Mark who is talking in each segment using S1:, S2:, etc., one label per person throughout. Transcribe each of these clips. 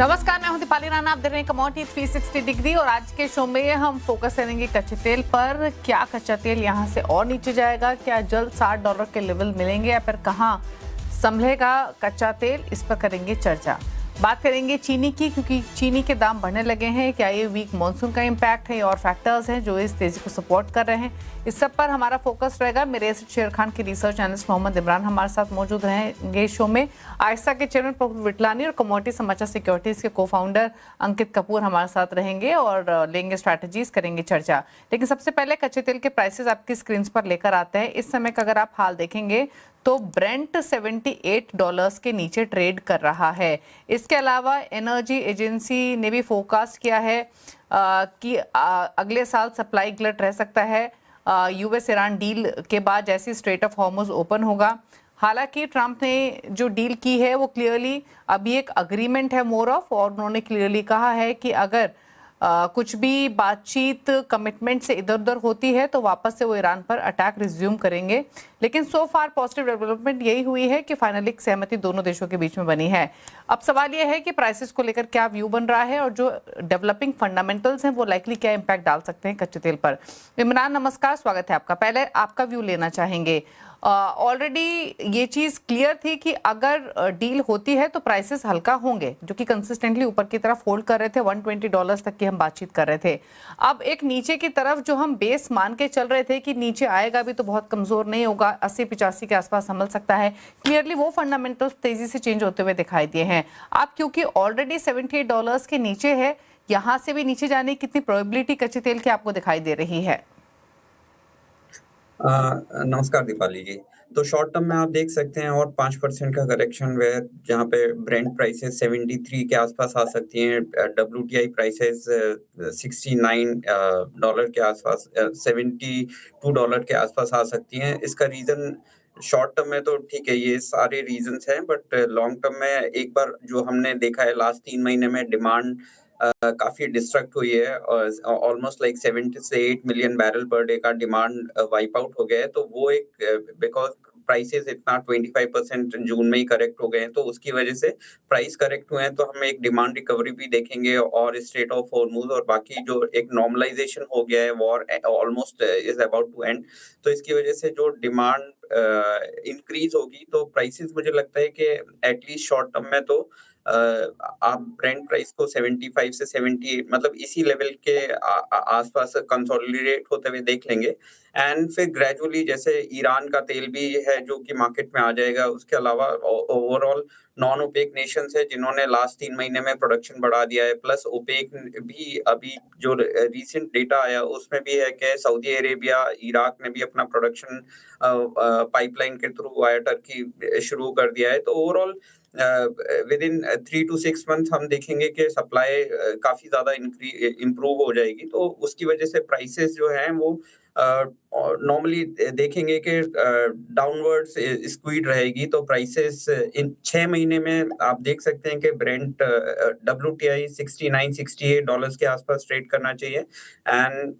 S1: नमस्कार, मैं हूं दीपाली राणा। आप देख रहे हैं कमोडिटी 360 डिग्री और आज के शो में हम फोकस करेंगे कच्चे तेल पर। क्या कच्चा तेल यहां से और नीचे जाएगा? क्या जल्द $60 के लेवल मिलेंगे या फिर कहां संभलेगा कच्चा तेल? इस पर करेंगे चर्चा। बात करेंगे चीनी की, क्योंकि चीनी के दाम बढ़ने लगे हैं। क्या ये वीक मानसून का इम्पैक्ट है और फैक्टर्स हैं जो इस तेजी को सपोर्ट कर रहे हैं? इस सब पर हमारा फोकस रहेगा। मेरे एसेट शेयर खान की रिसर्च एनालिस्ट मोहम्मद इमरान हमारे साथ मौजूद रहेंगे शो में। आयसा के चेयरमैन प्रफुल्ल विटलानी और कमोडिटी समाचार सिक्योरिटीज के को-फाउंडर अंकित कपूर हमारे साथ रहेंगे और लेंगे स्ट्रैटेजीज, करेंगे चर्चा। लेकिन सबसे पहले कच्चे तेल के प्राइसेस आपकी स्क्रीन पर लेकर आते हैं। इस समय का अगर आप हाल देखेंगे तो ब्रेंट $78 के नीचे ट्रेड कर रहा है। इसके अलावा एनर्जी एजेंसी ने भी फोरकास्ट किया है कि अगले साल सप्लाई गलत रह सकता है यूएस ईरान डील के बाद, जैसे स्ट्रेट ऑफ हॉर्मुज ओपन होगा। हालांकि ट्रंप ने जो डील की है वो क्लियरली अभी एक अग्रीमेंट है मोर ऑफ, और उन्होंने क्लियरली कहा है कि अगर कुछ भी बातचीत कमिटमेंट से इधर उधर होती है तो वापस से वो ईरान पर अटैक रिज्यूम करेंगे। लेकिन सो फार पॉजिटिव डेवलपमेंट यही हुई है कि फाइनली एक सहमति दोनों देशों के बीच में बनी है। अब सवाल यह है कि प्राइसेस को लेकर क्या व्यू बन रहा है और जो डेवलपिंग फंडामेंटल्स हैं वो लाइकली क्या इम्पैक्ट डाल सकते हैं कच्चे तेल पर। इमरान नमस्कार, स्वागत है आपका। पहले आपका व्यू लेना चाहेंगे। ऑलरेडी ये चीज क्लियर थी कि अगर डील होती है तो प्राइसेस हल्का होंगे, जो कि कंसिस्टेंटली ऊपर की तरफ होल्ड कर रहे थे। $120 तक की हम बातचीत कर रहे थे। अब एक नीचे की तरफ जो हम बेस मान के चल रहे थे कि नीचे आएगा भी तो बहुत कमजोर नहीं होगा, 80-85 के आसपास संभल सकता है, क्लियरली वो फंडामेंटल्स तेजी से चेंज होते हुए दिखाई दिए हैं। आप क्योंकि ऑलरेडी $78 के नीचे है, यहां से भी नीचे जाने की कितनी प्रोबेबिलिटी कच्चे तेल की आपको दिखाई दे रही है?
S2: नमस्कार दीपाली जी। तो शॉर्ट टर्म में आप देख सकते हैं और 5% का करेक्शन वेयर, जहाँ पे ब्रेंट प्राइसेस 73 के आसपास आ सकती हैं। डब्ल्यूटीआई प्राइसेस $69 के आसपास, $72 के आसपास आ सकती हैं। इसका रीजन शॉर्ट टर्म में तो ठीक है, ये सारे रीजंस हैं, बट लॉन्ग टर्म में एक बार जो हमने देखा है लास्ट 3 महीने में डिमांड काफ़ी डिस्ट्रक्ट हुई है और ऑलमोस्ट लाइक 7 से 8 मिलियन बैरल पर डे का डिमांड वाइप आउट हो गया है। तो वो एक बिकॉज़ प्राइसेस इतना 25% जून में ही करेक्ट हो गए हैं, तो उसकी वजह से प्राइस करेक्ट हुए हैं। तो हम एक डिमांड रिकवरी भी देखेंगे और स्ट्रेट ऑफ हॉर्मुज़ और बाकी जो एक नॉर्मलाइजेशन हो गया है, war almost is about to end. तो इसकी वजह से जो डिमांड इंक्रीज़ होगी तो प्राइसेस, मुझे लगता है कि एट लीस्ट शॉर्ट टर्म में तो आप ब्रेंट प्राइस को 75 से 78, मतलब इसी लेवल के आसपास कंसोलिडेट होते हुए देख लेंगे। एंड फिर ग्रेजुअली जैसे ईरान का तेल भी है जो कि मार्केट में आ जाएगा। उसके अलावा ओवरऑल नॉन ओपेक नेशंस है जिन्होंने लास्ट 3 महीने में प्रोडक्शन बढ़ा दिया है, प्लस ओपेक भी अभी जो रिसेंट डेटा आया उसमें भी है कि सऊदी अरेबिया, इराक ने भी अपना प्रोडक्शन पाइपलाइन के थ्रू वाया टर्की शुरू कर दिया है। तो overall within 3 to 6 months हम देखेंगे कि सप्लाई काफ़ी ज़्यादा इम्प्रूव हो जाएगी। तो उसकी वजह से प्राइसेस जो हैं वो नॉर्मली देखेंगे कि डाउनवर्ड्स स्क्वीड रहेगी। तो प्राइसेस इन 6 महीने में आप देख सकते हैं कि ब्रेंट डब्ल्यूटीआई $69-68 के आसपास ट्रेड करना चाहिए एंड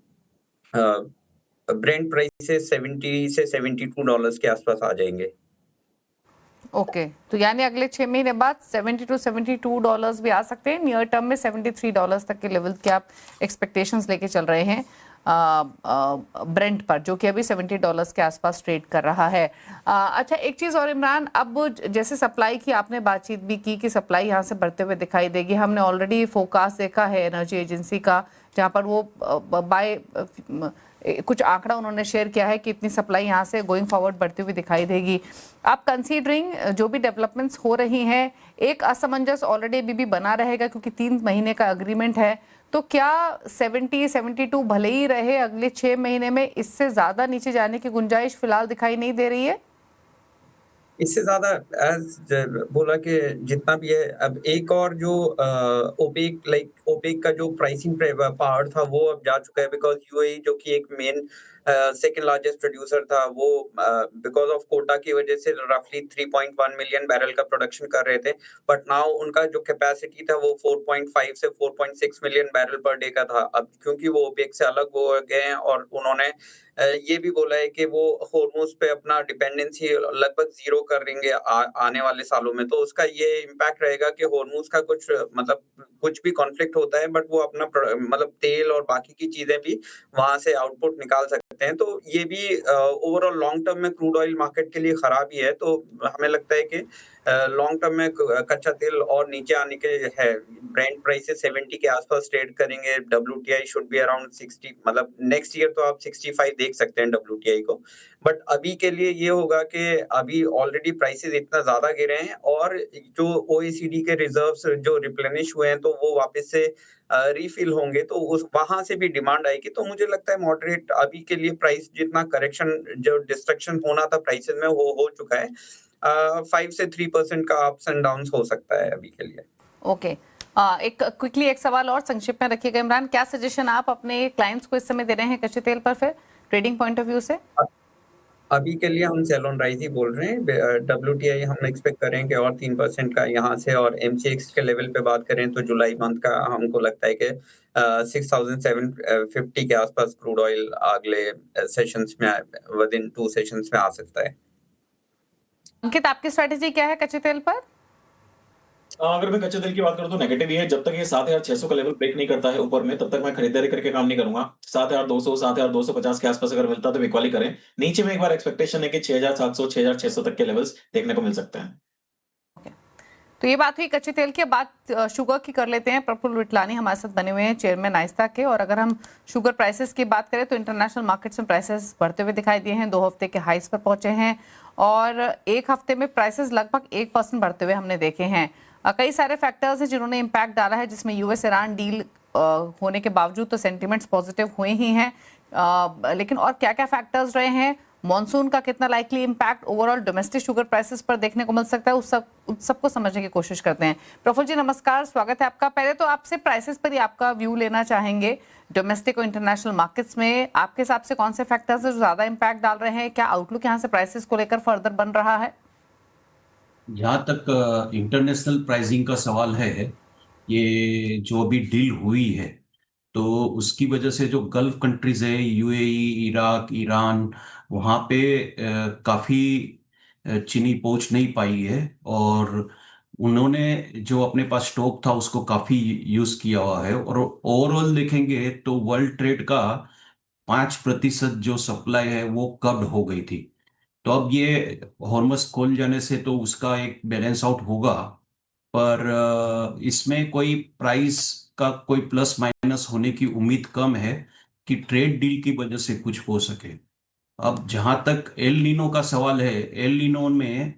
S2: ब्रेंट प्राइसेस 70 से $72 के आसपास आ जाएंगे।
S1: ओके, तो यानी अगले 6 महीने बाद $70 to $72 भी आ सकते हैं। नियर टर्म में $73 तक के लेवल के आप एक्सपेक्टेशंस लेके चल रहे हैं ब्रेंट पर, जो कि अभी $70 के आसपास ट्रेड कर रहा है। अच्छा, एक चीज़ और इमरान, अब जैसे सप्लाई की आपने बातचीत भी की कि सप्लाई यहाँ से बढ़ते हुए दिखाई देगी। हमने ऑलरेडी फोरकास्ट देखा है एनर्जी एजेंसी का, जहाँ पर वो बाय कुछ आंकड़ा उन्होंने शेयर किया है कि इतनी सप्लाई यहाँ से गोइंग फॉरवर्ड बढ़ती हुई दिखाई देगी। आप कंसीडरिंग जो भी डेवलपमेंट्स हो रही हैं, एक असमंजस ऑलरेडी अभी भी बना रहेगा क्योंकि 3 महीने का अग्रीमेंट है। तो क्या 70-72 भले ही रहे, अगले 6 महीने में इससे ज्यादा नीचे जाने की गुंजाइश फिलहाल दिखाई नहीं दे रही है?
S2: इससे ज़्यादा बोला कि जितना भी है, अब एक और जो ओपेक का जो प्राइसिंग पावर था वो अब जा चुका है, बिकॉज़ यूएई जो कि एक मेन सेकंड लार्जेस्ट प्रोड्यूसर था, वो बिकॉज़ ऑफ कोटा की वजह से रफली 3.1 मिलियन बैरल का प्रोडक्शन कर रहे थे। बट नाउ उनका जो कैपेसिटी था वो 4.5 से 4.6 मिलियन बैरल पर डे का था। अब क्योंकि वो ओपेक से अलग हो गए हैं और उन्होंने ये भी बोला है कि वो होर्मुज़ पे अपना डिपेंडेंसी लगभग ज़ीरो कर देंगे आने वाले सालों में। तो उसका ये इम्पैक्ट रहेगा कि होर्मुज़ का कुछ मतलब कुछ भी कॉन्फ्लिक्ट होता है बट वो अपना मतलब तेल और बाकी की चीज़ें भी वहाँ से आउटपुट निकाल सकते हैं। तो ये भी ओवरऑल लॉन्ग टर्म में क्रूड ऑयल मार्केट के लिए खराब ही है। तो हमें लगता है कि लॉन्ग टर्म में कच्चा तेल और नीचे आने के है। ब्रेंट प्राइसेस 70 के आसपास ट्रेड करेंगे। डब्ल्यूटीआई शुड बी अराउंड 60, मतलब नेक्स्ट ईयर तो आप 65 देख सकते हैं डब्ल्यूटीआई को। बट अभी के लिए ये होगा कि अभी ऑलरेडी प्राइसेस इतना ज़्यादा गिरे हैं और जो ओईसीडी के रिजर्व्स जो रिप्लेनिश हुए हैं तो वो वापस से रिफिल होंगे, तो उस वहाँ से भी डिमांड आएगी। तो मुझे लगता है मॉडरेट अभी के लिए प्राइस जितना करेक्शन जो डिस्ट्रक्शन होना था प्राइसेस में वो हो चुका है। 5 से 3% का अप्स एंड डाउन्स हो सकता है अभी के लिए।
S1: ओके, एक क्विकली एक सवाल और संक्षिप्त में रखिएगा इमरान, क्या सजेशन आप अपने क्लाइंट्स को इस समय दे रहे हैं कच्चे तेल पर फिर ट्रेडिंग पॉइंट ऑफ व्यू से?
S2: अभी के लिए हम सेल ऑन राइज ही बोल रहे हैं। डब्ल्यूटीआई हम एक्सपेक्ट करें कि और 3% का यहाँ से, और एमसीएक्स के लेवल पे बात करें तो जुलाई मंथ का हमको लगता है कि 6750 के आसपास क्रूड ऑयल अगले सेशंस में विद इन 2 सेशंस में आ सकता है।
S1: अंकित, आपकी स्ट्रेटेजी क्या है कच्चे तेल पर?
S3: अगर मैं कच्चे तेल की बात करूं तो नेगेटिव ही है। जब तक ये 7,600 का लेवल ब्रेक नहीं करता है ऊपर में, तब तक मैं खरीदारी करके काम नहीं करूंगा। 7,200 7,250 के आसपास अगर मिलता है तो इक्वली करें। नीचे में एक बार एक्सपेक्टेशन है कि 6,700 6,600 तक के लेवल्स देखने को मिल सकते हैं।
S1: तो ये बात हुई कच्चे तेल की। बात शुगर की कर लेते हैं। प्रफुल्ल विटलानी हमारे साथ बने हुए हैं, चेयरमैन आइस्ता के। और अगर हम शुगर प्राइसेस की बात करें तो इंटरनेशनल मार्केट्स में प्राइसेस बढ़ते हुए दिखाई दिए हैं, 2 हफ्ते के हाइस पर पहुंचे हैं और 1 हफ्ते में प्राइसेस लगभग 1% बढ़ते हुए हमने देखे हैं। कई सारे फैक्टर्स हैं जिन्होंने इम्पैक्ट डाला है, जिसमें यूएस ईरान डील होने के बावजूद तो सेंटिमेंट्स पॉजिटिव हुए ही हैं, लेकिन और क्या क्या फैक्टर्स रहे हैं, मॉनसून का कितना likely impact overall domestic sugar prices पर देखने को मिल सकता है, उस सबको समझने की कोशिश करते हैं। प्रफुल्ल जी नमस्कार, स्वागत है आपका। पहले तो आपसे प्राइसेस पर ही आपका व्यू लेना चाहेंगे। डोमेस्टिक और इंटरनेशनल मार्केट्स में आपके हिसाब से कौन से फैक्टर्स है जो ज्यादा इम्पैक्ट डाल रहे हैं? क्या आउटलुक यहाँ से प्राइसेस को लेकर फर्दर बन रहा है?
S4: जहाँ तक इंटरनेशनल प्राइसिंग का सवाल है, ये जो अभी डील हुई है तो उसकी वजह से जो गल्फ कंट्रीज है, यूएई, इराक, ईरान, वहाँ पे काफ़ी चीनी पहुँच नहीं पाई है और उन्होंने जो अपने पास स्टॉक था उसको काफ़ी यूज़ किया हुआ है। और ओवरऑल देखेंगे तो वर्ल्ड ट्रेड का 5% जो सप्लाई है वो कब्ड हो गई थी। तो अब ये हॉर्मस खोल जाने से तो उसका एक बैलेंस आउट होगा, पर इसमें कोई प्राइस का कोई प्लस माइनस होने की उम्मीद कम है कि ट्रेड डील की वजह से कुछ हो सके। अब जहां तक एल नीनो का सवाल है, एल नीनो में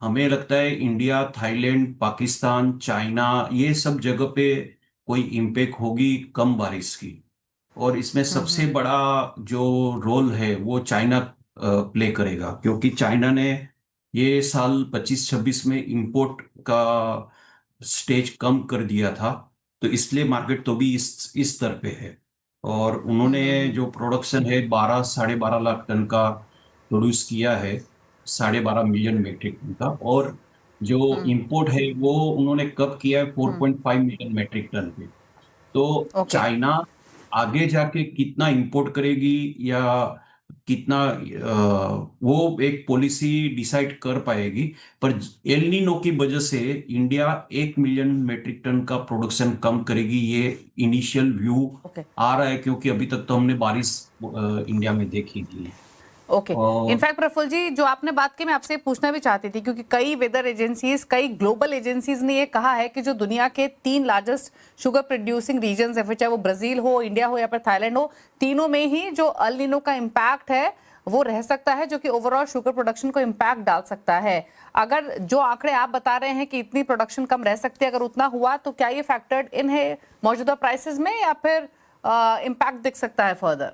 S4: हमें लगता है इंडिया, थाईलैंड, पाकिस्तान, चाइना, ये सब जगह पे कोई इम्पेक्ट होगी कम बारिश की। और इसमें सबसे बड़ा जो रोल है वो चाइना प्ले करेगा, क्योंकि चाइना ने ये साल 25-26 में इंपोर्ट का स्टेज कम कर दिया था, तो इसलिए मार्केट तो भी इस स्तर पे है। और उन्होंने जो प्रोडक्शन है 12-12.5 लाख टन का प्रोड्यूस किया है, 12.5 मिलियन मेट्रिक टन का। और जो इंपोर्ट है वो उन्होंने कब किया है 4.5 मिलियन मेट्रिक टन पे। तो चाइना आगे जाके कितना इंपोर्ट करेगी या कितना वो एक पॉलिसी डिसाइड कर पाएगी। पर एल नीनो की वजह से इंडिया 1 मिलियन मेट्रिक टन का प्रोडक्शन कम करेगी, ये इनिशियल व्यू आ रहा है, क्योंकि अभी तक तो हमने बारिश इंडिया में देखी थी।
S1: ओके, इनफैक्ट प्रफुल्ल जी जो आपने बात की मैं आपसे पूछना भी चाहती थी, क्योंकि कई वेदर एजेंसीज, कई ग्लोबल एजेंसीज ने ये कहा है कि जो दुनिया के 3 लार्जेस्ट शुगर प्रोड्यूसिंग रीजन्स है, चाहे वो ब्राजील हो, इंडिया हो या फिर थाईलैंड हो, तीनों में ही जो एल नीनो का इम्पैक्ट है वो रह सकता है, जो कि ओवरऑल शुगर प्रोडक्शन को इम्पैक्ट डाल सकता है। अगर जो आंकड़े आप बता रहे हैं कि इतनी प्रोडक्शन कम रह सकती है, अगर उतना हुआ तो क्या ये फैक्टर्ड इन है मौजूदा प्राइसेस में या फिर इम्पैक्ट दिख सकता है फर्दर?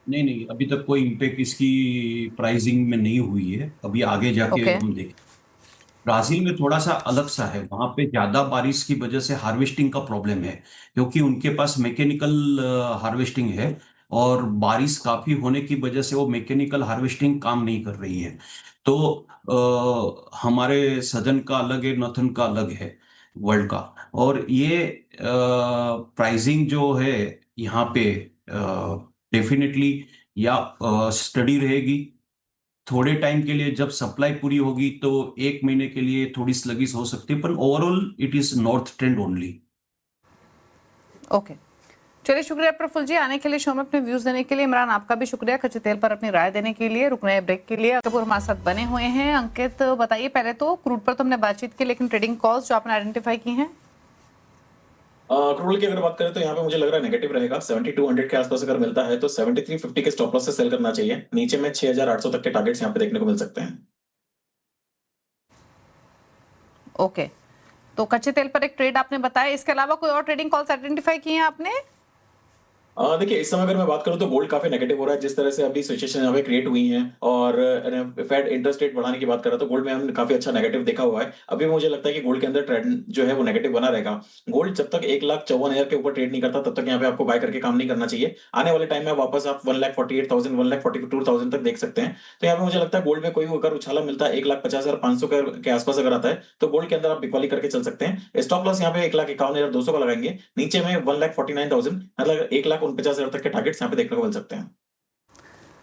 S4: नहीं, अभी तक कोई इम्पैक्ट इसकी प्राइसिंग में नहीं हुई है, अभी आगे जाके हम देखें। ब्राजील में थोड़ा सा अलग सा है, वहां पे ज्यादा बारिश की वजह से हार्वेस्टिंग का प्रॉब्लम है, क्योंकि उनके पास मैकेनिकल हार्वेस्टिंग है। और बारिश काफी होने की वजह से वो मैकेनिकल हार्वेस्टिंग काम नहीं कर रही है। तो हमारे सदन का अलग है, नॉर्थन का अलग है, वर्ल्ड का। और ये प्राइसिंग जो है यहाँ पे डेफिनेटली या स्टडी रहेगी थोड़े टाइम के लिए, जब सप्लाई पूरी होगी तो एक महीने के लिए थोड़ी स्लगिश हो सकती है, पर overall it is north trend only.
S1: Okay, चलिए शुक्रिया प्रफुल्ल जी आने के लिए, शो में अपने व्यूज देने के लिए। इमरान आपका भी शुक्रिया कच्चे तेल पर अपनी राय देने के लिए। रुक रहे हैं ब्रेक के लिए। कपूर हमारे साथ बने हुए हैं। अंकित बताइए, पहले तो क्रूड पर तो हमने बातचीत की, लेकिन ट्रेडिंग कॉल्स जो आपने आइडेंटिफाई की हैं?
S3: क्रूड की अगर बात करें तो यहाँ पे मुझे लग रहा है नेगेटिव रहेगा। 7200 के आसपास अगर मिलता है तो 7350 के स्टॉप लॉस से सेल करना चाहिए। नीचे में 6800 तक के टारगेट्स यहाँ पे देखने को मिल सकते हैं।
S1: ओके, तो कच्चे तेल पर एक ट्रेड आपने बताया, इसके अलावा कोई और ट्रेडिंग कॉल्स आइडेंटिफाई किए हैं आपने?
S3: देखिए इस समय अगर मैं बात करूं तो गोल्ड काफी नेगेटिव हो रहा है। जिस तरह से अभी सिचुएशन यहाँ पे क्रिएट हुई है और फेड इंटरेस्ट रेट बढ़ाने की बात कर रहा है, तो गोल्ड में हमने काफी अच्छा नेगेटिव देखा हुआ है। अभी मुझे लगता है कि गोल्ड के अंदर ट्रेंड जो है वो नेगेटिव बना रहेगा। गोल्ड जब तक 1,54,000 के ऊपर ट्रेड नहीं करता तब तक यहाँ पे आपको बाय करके काम नहीं करना चाहिए। आने वाले टाइम में वापस आप 1,48,000 1,42,000 तक देख सकते हैं। तो यहाँ पे मुझे लगता है गोल्ड में कोई अगर उछाला मिलता है 1,50,500 के आसपास अगर आता है तो गोल्ड के अंदर आप बिकवाली करके चल सकते हैं। स्टॉप लॉस यहाँ पे 1,51,200 का लगाएंगे। नीचे में 1,49,000 मतलब 1,49,000 तक के टारगेट्स यहाँ पे देखने को मिल सकते हैं।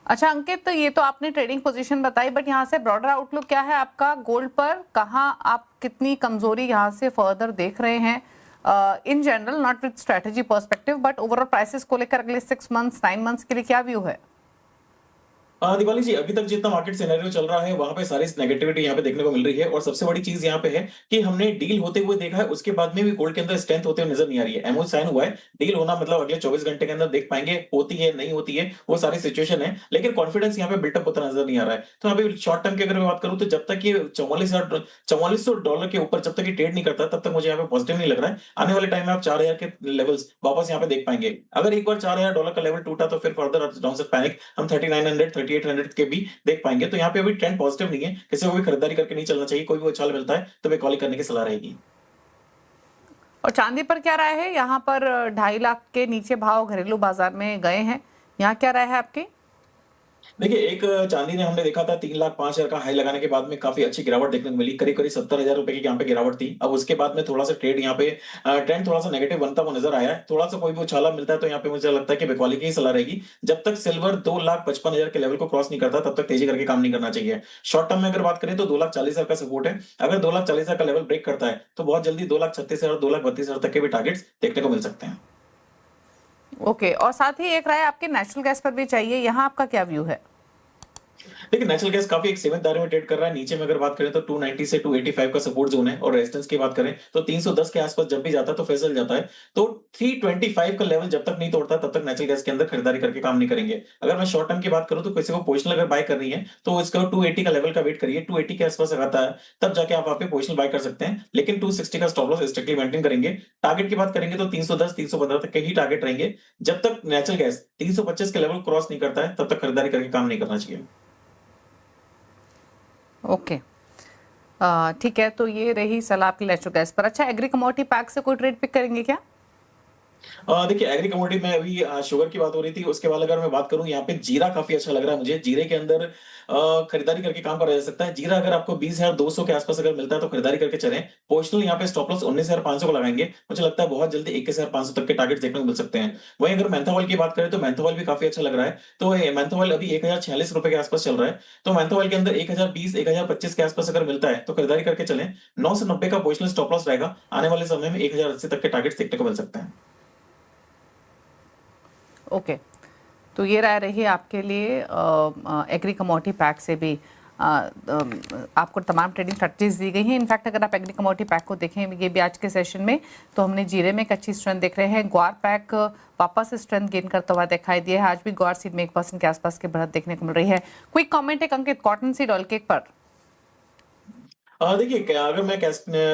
S1: अच्छा अंकित, तो ये तो आपने ट्रेडिंग पोजीशन बताई, बट यहाँ से ब्रॉडर आउटलुक क्या है आपका गोल्ड पर? कहाँ आप कितनी कमजोरी यहाँ से फर्दर देख रहे हैं in general, not with strategy perspective, but overall prices को लेकर अगले 6 मंथ्स 9 मंथ्स के लिए क्या व्यू है?
S3: दिवाली जी, अभी तक जितना मार्केट सिनेरियो चल रहा है वहां पे सारी नेगेटिविटी यहाँ पे देखने को मिल रही है। और सबसे बड़ी चीज यहाँ पे है कि हमने डील होते हुए देखा है, उसके बाद में भी गोल्ड के अंदर स्ट्रेंथ होते हुए नजर नहीं आ रही है। एमओ साइन हुआ है, डील होना मतलब अगले 24 घंटे के अंदर देख पाएंगे, होती है नहीं होती है वो सारी सिचुएशन है, लेकिन कॉन्फिडेंस यहाँ पे बिल्टअप होता नजर नहीं आ रहा है। तो यहाँ पे शॉर्ट टर्म की अगर मैं बात करूँ तो जब तक ये $4400 के ऊपर जब तक ये ट्रेड नहीं करता तब तक मुझे यहाँ पे पॉजिटिव नहीं लग रहा है। आने वाले टाइम में आप 4000 के लेवल्स वापस यहाँ पे देख पाएंगे। अगर एक बार $4000 का लेवल टूटा तो फिर फर्दर डाउनसाइड पैनिक हम 3900 3800 के भी देख पाएंगे। तो यहाँ पे अभी ट्रेंड पॉजिटिव नहीं है, किसी को भी खरीदारी करके नहीं चलना चाहिए। कोई भी उछाल मिलता है तो बिकवाली करने की सलाह रहेगी।
S1: और चांदी पर क्या राय है? यहाँ पर 2.5 लाख के नीचे भाव घरेलू बाजार में गए हैं, यहाँ क्या राय है आपकी?
S3: देखिए एक चांदी ने हमने देखा था 3,05,000 का हाई लगाने के बाद में काफी अच्छी गिरावट देखने को मिली, करीब करीब 70,000 रुपए की यहाँ पे गिरावट थी। अब उसके बाद में थोड़ा सा ट्रेड यहाँ पे ट्रेंड थोड़ा सा नेगेटिव बनता हुआ नजर आया है। थोड़ा सा कोई भी उछाला मिलता है तो यहाँ पे मुझे लगता है कि बिकवाली की ही सलाह रहेगी। जब तक सिल्वर 2,55,000 के लेवल को क्रॉस नहीं करता तब तक तेजी करके काम नहीं करना चाहिए। शॉर्ट टर्म में अगर बात करें तो 2,40,000 का सपोर्ट है। अगर 2,40,000 का लेवल ब्रेक करता है तो बहुत जल्दी 2,36,000 2,32,000 तक के भी टारगेट्स देखने को मिल सकते हैं।
S1: ओके, और साथ ही एक राय आपके नेचुरल गैस पर भी चाहिए, यहाँ आपका क्या व्यू है?
S3: देखिए नेचुरल गैस काफी एक सीमित दायरे में ट्रेड कर रहा है। नीचे में अगर बात करें तो 290 से 285 का सपोर्ट जोन है, और रेजिस्टेंस की बात करें तो 310 के आसपास जब भी जाता है तो फिसल जाता है। तो 325 का लेवल जब तक नहीं तोड़ता तब तक नेचुरल गैस के अंदर खरीदारी करके काम नहीं करेंगे। अगर मैं शॉर्ट टर्म की बात करूं तो किसी को पोजिशनल अगर बाय करनी है तो इसका 280 का लेवल का वेट करिए। 280 के आसपास आता है तब जाके आप वहां पे पोजिशनल बाय कर सकते हैं, लेकिन 260 का स्टॉप लॉस स्ट्रिक्टली मेंटेन करेंगे। टारगेट की बात करेंगे तो 310 315 तक के ही टारगेट रहेंगे। जब तक नेचुरल गैस 325 के लेवल क्रॉस नहीं करता है तब तक खरीदारी करके काम नहीं करना चाहिए।
S1: ओके, ठीक है, तो ये रही सलाह आपकी नेचुरल गैस पर। अच्छा, एग्री कमोडिटी पैक से कोई ट्रेड पिक करेंगे क्या?
S3: देखिए एग्री कमोडिटी में अभी शुगर की बात हो रही थी, उसके बाद अगर मैं बात करूं यहाँ पे जीरा काफी अच्छा लग रहा है मुझे। जीरे के अंदर खरीदारी करके काम करा जा सकता है। जीरा अगर आपको 20,200 के आसपास अगर मिलता है तो खरीदारी करके चलें। पोजिशनल यहाँ पे स्टॉप लॉस 19,500 को लगाएंगे। मुझे लगता है बहुत जल्दी 21,500 तक के टारगेट देखने को मिल सकते हैं। वहीं अगर मैंथाओइल की बात करें तो मैंथाओइल भी काफी अच्छा लग रहा है। तो मैंथाओइल अभी 1,046 रुपए के आसपास चल रहा है। तो मैंथाओइल के अंदर 1,020 1,025 के आसपास अगर मिलता है तो खरीदारी करके चलें। 9 से 90 का पोजिशनल स्टॉप लॉस रहेगा। आने वाले समय में 1,080 तक के टारगेट देखने को मिल सकते हैं।
S1: ओके, तो ये राय रही आपके लिए एग्री कमोडिटी पैक से भी आपको तमाम ट्रेडिंग स्ट्रेटजीज दी गई हैं। इनफैक्ट अगर आप एग्री कमोडिटी पैक को देखें ये भी आज के सेशन में, तो हमने जीरे में एक अच्छी स्ट्रेंथ देख रहे हैं। ग्वार पैक वापस स्ट्रेंथ गेन करता हुआ दिखाई दिया है। आज भी ग्वार सीड में 1% के आसपास की बढ़त देखने को मिल रही है। क्विक कमेंट है अंकित, कॉटन सीड ऑयल केक पर?
S3: देखिए अगर मैं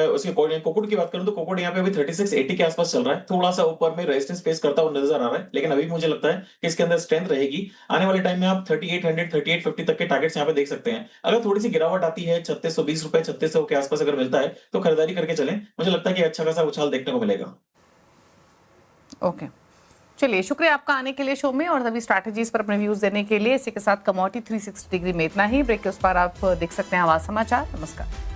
S3: उसके कोकोड की बात करूं तो कोकोड यहाँ पे अभी 3680 के आसपास चल रहा है। थोड़ा सा ऊपर में रेजिस्टेंस फेस करता हुआ नजर आ रहा है, लेकिन अभी मुझे लगता है कि इसके अंदर स्ट्रेंथ रहेगी। आने वाले टाइम में आप 3800 3850 तक के टारगेट्स यहाँ पे देख सकते हैं। अगर थोड़ी सी गिरावट आती है 3620 रुपए 3600 के आसपास अगर मिलता है तो खरीदारी करके चलें। मुझे लगता है कि अच्छा खासा उछाल देखने को मिलेगा।
S1: ओके, चलिए, शुक्रिया आपका आने के लिए शो में और सभी स्ट्रैटेजीज पर अपने व्यूज देने के लिए। इसी के साथ कमोडिटी 360 डिग्री में इतना ही। ब्रेक के उस पर आप देख सकते हैं आवाज समाचार। नमस्कार।